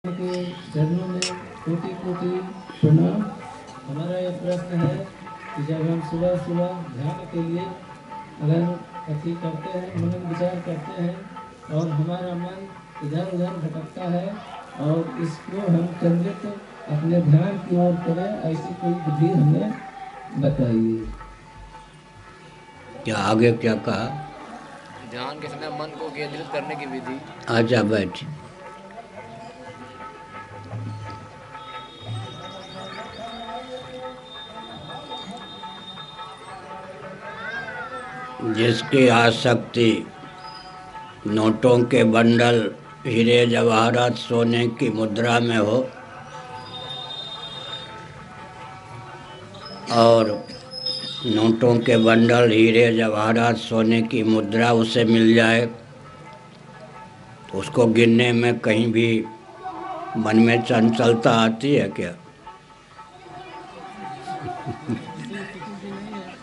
के चरणों में कोटि कोटि प्रणाम। हमारा यह प्रश्न है कि जब हम सुबह सुबह ध्यान के लिए अगर अति करते हैं, मनन विचार करते हैं और हमारा मन इधर उधर भटकता है और इसको हम केंद्रित अपने ध्यान की ओर करें, ऐसी कोई विधि हमें बताइए। क्या आगे क्या कहा? ध्यान के समय मन को केंद्रित करने की विधि। आजा बैठ। जिसकी आसक्ति नोटों के बंडल, हीरे जवाहरात, सोने की मुद्रा में हो और नोटों के बंडल, हीरे जवाहरात, सोने की मुद्रा उसे मिल जाए तो उसको गिनने में कहीं भी मन में चंचलता आती है क्या?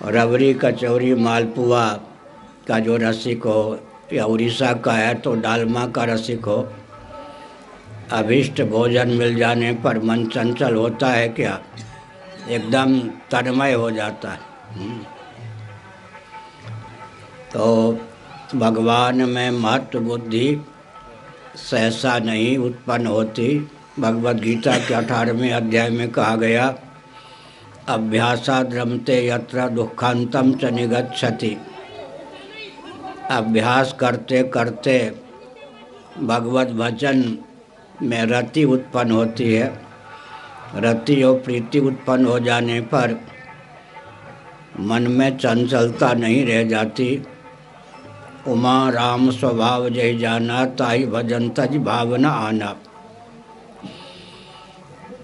रबड़ी, कचौरी, मालपुआ का जो रसिक हो या उड़ीसा का है तो डालमा का रसिक हो, अभिष्ट भोजन मिल जाने पर मन चंचल होता है क्या? एकदम तन्मय हो जाता है। तो भगवान में महत्व बुद्धि सहसा नहीं उत्पन्न होती। भगवद गीता के 18वें अध्याय में कहा गया, अभ्यासाद् रमते यत्र दुःखांतं च निगच्छति। अभ्यास करते करते भगवत भजन में रति उत्पन्न होती है। रति और प्रीति उत्पन्न हो जाने पर मन में चंचलता नहीं रह जाती। उमा राम स्वभाव जय जाना, ताई भजन तज भावना आना।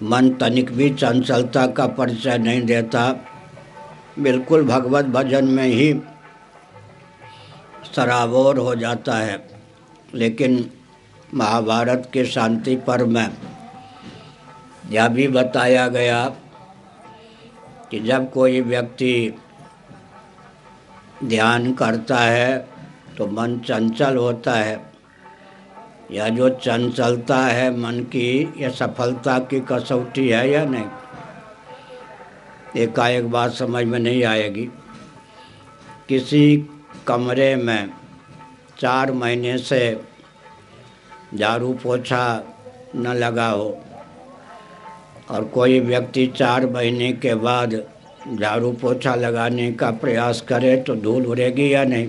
मन तनिक भी चंचलता का परिचय नहीं देता, बिल्कुल भगवत भजन में ही सराबोर हो जाता है। लेकिन महाभारत के शांति पर्व में यह भी बताया गया कि जब कोई व्यक्ति ध्यान करता है तो मन चंचल होता है। यह जो चंचलता है मन की, यह सफलता की कसौटी है या नहीं? एकाएक बात समझ में नहीं आएगी। किसी कमरे में 4 महीने से झाड़ू पोछा न लगा हो और कोई व्यक्ति 4 महीने के बाद झाड़ू पोछा लगाने का प्रयास करे तो धूल उड़ेगी या नहीं?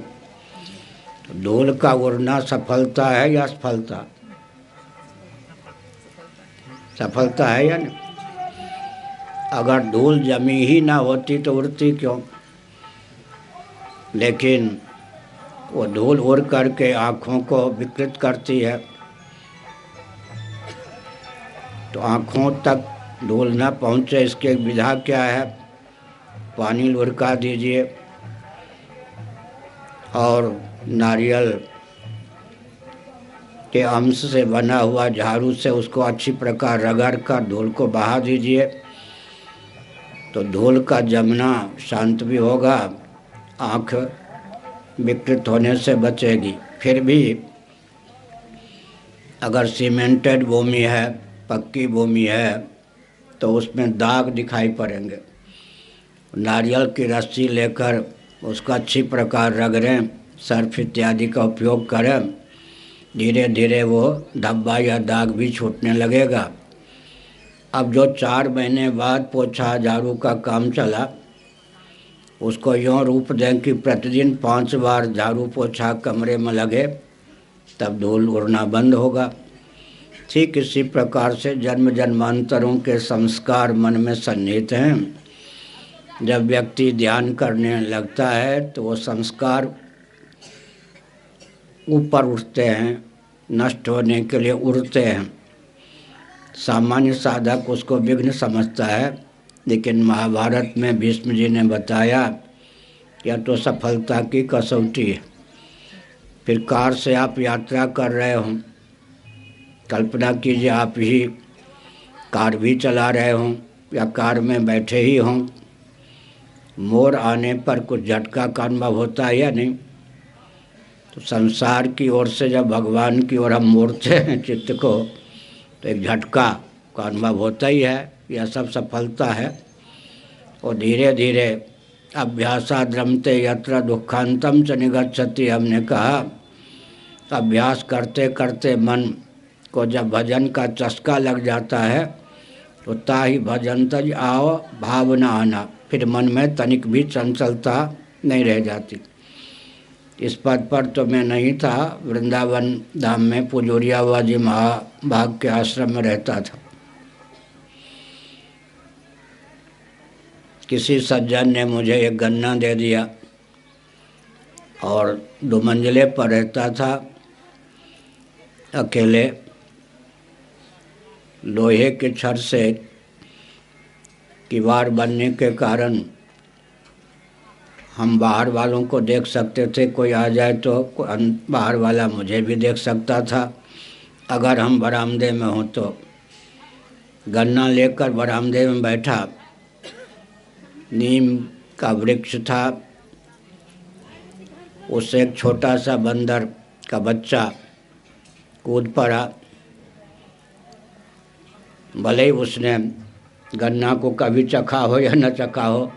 तो धूल का उड़ना सफलता है या असफलता? सफलता है या नहीं? अगर धूल जमी ही ना होती तो उड़ती क्यों? लेकिन वो धूल उड़ करके आँखों को विकृत करती है। तो आँखों तक धूल न पहुँचे इसके विधा क्या है? पानी लुढ़का दीजिए और नारियल के अंश से बना हुआ झाड़ू से उसको अच्छी प्रकार रगड़ कर धूल को बहा दीजिए, तो धूल का जमना शांत भी होगा, आँख विकृत होने से बचेगी। फिर भी अगर सीमेंटेड भूमि है, पक्की भूमि है, तो उसमें दाग दिखाई पड़ेंगे। नारियल की रस्सी लेकर उसका अच्छी प्रकार रगड़ें, सर्फ इत्यादि का उपयोग करें, धीरे धीरे वो धब्बा या दाग भी छूटने लगेगा। अब जो 4 महीने बाद पोछा झाड़ू का काम चला, उसको यूँ रूप दें कि प्रतिदिन 5 बार झाड़ू पोछा कमरे में लगे, तब धूल उड़ना बंद होगा। ठीक इसी प्रकार से जन्म जन्मांतरों के संस्कार मन में सन्निहित हैं। जब व्यक्ति ध्यान करने लगता है तो वो संस्कार ऊपर उठते हैं, नष्ट होने के लिए उड़ते हैं। सामान्य साधक उसको विघ्न समझता है, लेकिन महाभारत में भीष्म जी ने बताया यह तो सफलता की कसौटी है। फिर कार से आप यात्रा कर रहे हों, कल्पना कीजिए आप ही कार भी चला रहे हों या कार में बैठे ही हों, मोड़ आने पर कुछ झटका का अनुभव होता है या नहीं? तो संसार की ओर से जब भगवान की ओर हम मोड़ते हैं चित्त को, तो एक झटका का अनुभव होता ही है। यह सब सफलता है। और धीरे धीरे अभ्यासाद् रमते यत्र दुखांतम च निगच्छति, हमने कहा अभ्यास करते करते मन को जब भजन का चस्का लग जाता है तो ताहि भजन तज आओ भावना आना, फिर मन में तनिक भी चंचलता नहीं रह जाती। इस पद पर तो मैं नहीं था, वृंदावन धाम में पुजोरिया बाजी महाभाग के आश्रम में रहता था। किसी सज्जन ने मुझे एक गन्ना दे दिया और 2 मंजिले पर रहता था अकेले। लोहे के छड़ से किवाड़ बनने के कारण हम बाहर वालों को देख सकते थे, कोई आ जाए तो बाहर वाला मुझे भी देख सकता था अगर हम बरामदे में हों तो। गन्ना लेकर बरामदे में बैठा, नीम का वृक्ष था, उससे एक छोटा सा बंदर का बच्चा कूद पड़ा। भले ही उसने गन्ना को कभी चखा हो या न चखा हो,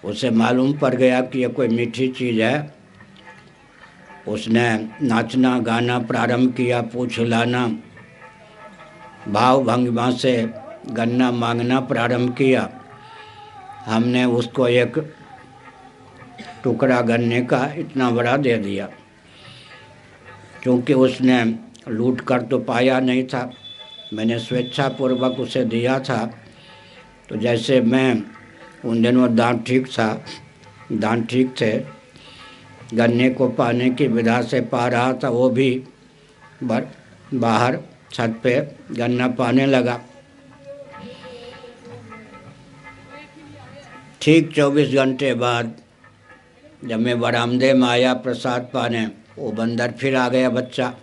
उसे मालूम पड़ गया कि यह कोई मीठी चीज़ है। उसने नाचना गाना प्रारंभ किया, पूछ हिलाना, भाव भंगिमा से गन्ना मांगना प्रारंभ किया। हमने उसको एक टुकड़ा गन्ने का इतना बड़ा दे दिया। क्योंकि उसने लूट कर तो पाया नहीं था, मैंने स्वेच्छापूर्वक उसे दिया था। तो जैसे मैं उन दिनों दांत ठीक थे, गन्ने को पाने की विधा से पा रहा था, वो भी बाहर छत पे गन्ना पाने लगा। ठीक 24 घंटे बाद जब मैं बरामदे में आया प्रसाद पाने, वो बंदर फिर आ गया बच्चा।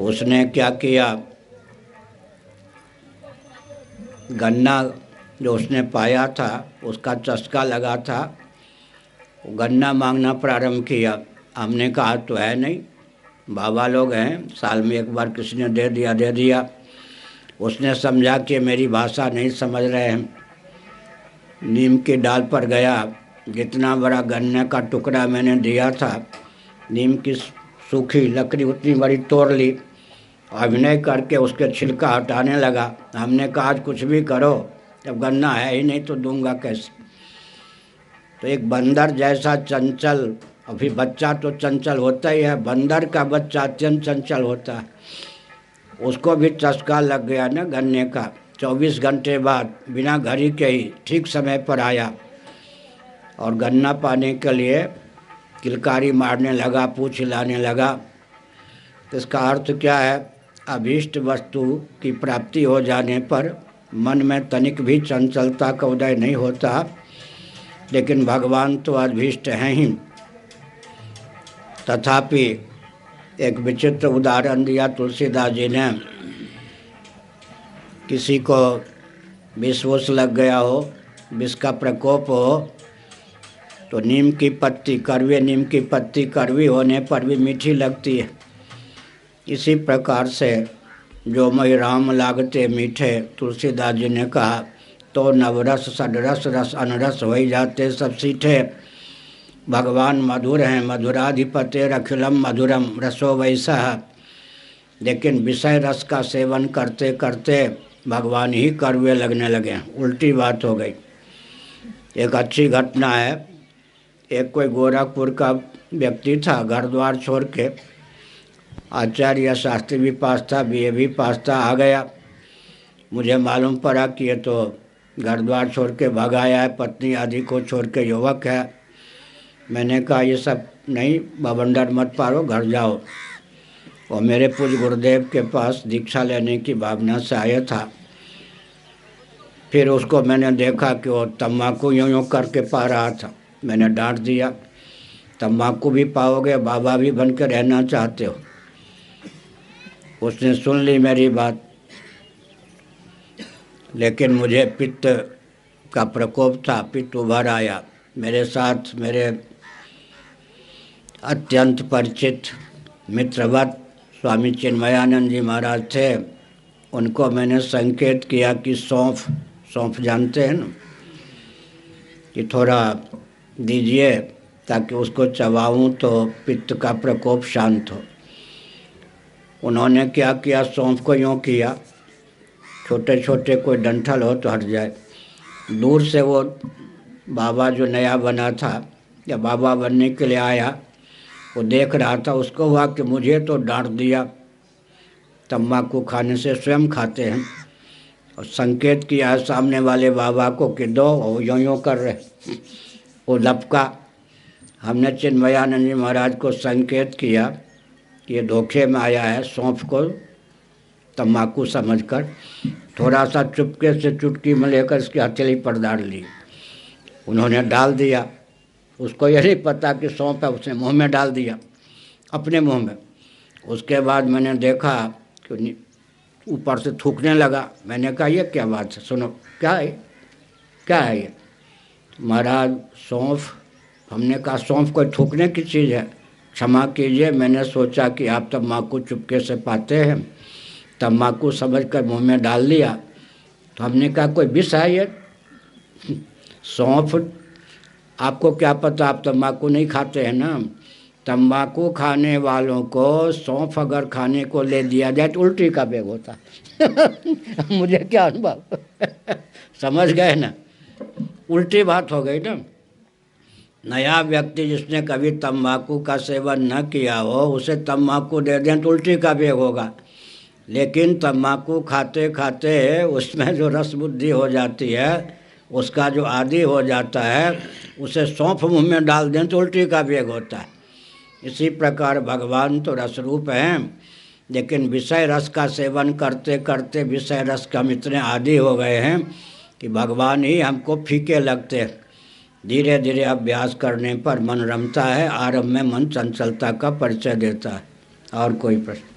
उसने क्या किया, गन्ना जो उसने पाया था उसका चस्का लगा था, गन्ना मांगना प्रारंभ किया। हमने कहा तो है नहीं, बाबा लोग हैं, साल में एक बार किसी ने दे दिया। उसने समझा कि मेरी भाषा नहीं समझ रहे हैं। नीम की डाल पर गया, जितना बड़ा गन्ने का टुकड़ा मैंने दिया था, नीम की सूखी लकड़ी उतनी बड़ी तोड़ ली, अभिनय करके उसके छिलका हटाने लगा। हमने कहा आज कुछ भी करो, जब गन्ना है ही नहीं तो दूंगा कैसे। तो एक बंदर जैसा चंचल, अभी बच्चा तो चंचल होता ही है, बंदर का बच्चा अत्यंत चंचल होता है, उसको भी चस्का लग गया ना गन्ने का। 24 घंटे बाद बिना घड़ी के ही ठीक समय पर आया और गन्ना पाने के लिए किलकारी मारने लगा, पूछ हिलाने लगा। तो इसका अर्थ क्या है, अभीष्ट वस्तु की प्राप्ति हो जाने पर मन में तनिक भी चंचलता का उदय नहीं होता, लेकिन भगवान तो अभीष्ट हैं ही। तथापि एक विचित्र उदाहरण दिया तुलसीदास जी ने। किसी को विष लग गया हो, विष का प्रकोप हो, तो नीम की पत्ती, कड़वे नीम की पत्ती कड़वी होने पर भी मीठी लगती है। इसी प्रकार से जो मई राम लागते मीठे, तुलसीदास जी ने कहा, तो नवरस सडरस रस अनरस हो ही जाते सब सीठे। भगवान मधुर हैं, मधुराधिपते अखिलम मधुरम रसो वैसा। लेकिन विषय रस का सेवन करते करते भगवान ही कड़वे लगने लगे, उल्टी बात हो गई। एक अच्छी घटना है, एक कोई गोरखपुर का व्यक्ति था, घर द्वार छोड़ के आचार्य शास्त्री भी पास था, BA भी पास था, आ गया। मुझे मालूम पड़ा कि ये तो घर द्वार छोड़ के भाग आया है, पत्नी आदि को छोड़ के युवक है। मैंने कहा ये सब नहीं, बवंडर मत पारो, घर जाओ। और मेरे पूज्य गुरुदेव के पास दीक्षा लेने की भावना से आया था। फिर उसको मैंने देखा कि वो तम्बाकू यूँ करके पा रहा था। मैंने डांट दिया, तम्बाकू भी पाओगे, बाबा भी बन के रहना चाहते हो। उसने सुन ली मेरी बात, लेकिन मुझे पित्त का प्रकोप था, पित्त उभर आया। मेरे साथ मेरे अत्यंत परिचित मित्रवत स्वामी चिन्मयानंद जी महाराज थे, उनको मैंने संकेत किया कि सौंफ जानते हैं ना, कि थोड़ा दीजिए ताकि उसको चबाऊं तो पित्त का प्रकोप शांत हो। उन्होंने क्या किया, सौंफ को यूँ किया, छोटे छोटे कोई डंठल हो तो हट जाए। दूर से वो बाबा जो नया बना था या बाबा बनने के लिए आया, वो देख रहा था, उसको हुआ कि मुझे तो डांट दिया, तम्बाकू खाने से स्वयं खाते हैं, और संकेत किया सामने वाले बाबा को कि दो, वो यूँ यूँ कर रहे, वो लपका। हमने चिन्मयानंद जी महाराज को संकेत किया कि ये धोखे में आया है, सौंफ को तम्बाकू समझकर थोड़ा सा चुपके से चुटकी में लेकर इसकी हथेली पर डाल ली। उन्होंने डाल दिया, उसको यह नहीं पता कि सौंफ है, उसने मुंह में डाल दिया, अपने मुंह में। उसके बाद मैंने देखा कि ऊपर से थूकने लगा। मैंने कहा ये क्या बात है, सुनो क्या है, क्या है ये? महाराज सौंफ। हमने कहा सौंफ कोई थूकने की चीज़ है, क्षमा कीजिए, मैंने सोचा कि आप तम्बाकू चुपके से पाते हैं, तम्बाकू समझकर मुंह में डाल लिया। तो हमने कहा कोई विष है ये? सौंफ, आपको क्या पता, आप तम्बाकू नहीं खाते हैं ना। तम्बाकू खाने वालों को सौंफ अगर खाने को ले दिया जाए तो उल्टी का बेग होता। मुझे क्या अनुभव समझ गए ना, उल्टी बात हो गई ना। नया व्यक्ति जिसने कभी तम्बाकू का सेवन न किया हो, उसे तम्बाकू दे दें तो उल्टी का बेग होगा, लेकिन तम्बाकू खाते खाते उसमें जो रस बुद्धि हो जाती है, उसका जो आदी हो जाता है, उसे सौंफ मुंह में डाल दें तो उल्टी का बेग होता है। इसी प्रकार भगवान तो रस रूप हैं, लेकिन विषय रस का सेवन करते करते विषय रस के हम इतने आदी हो गए हैं कि भगवान ही हमको फीके लगते हैं। धीरे धीरे अभ्यास करने पर मन रमता है, आरंभ में मन चंचलता का परिचय देता है। और कोई प्रश्न?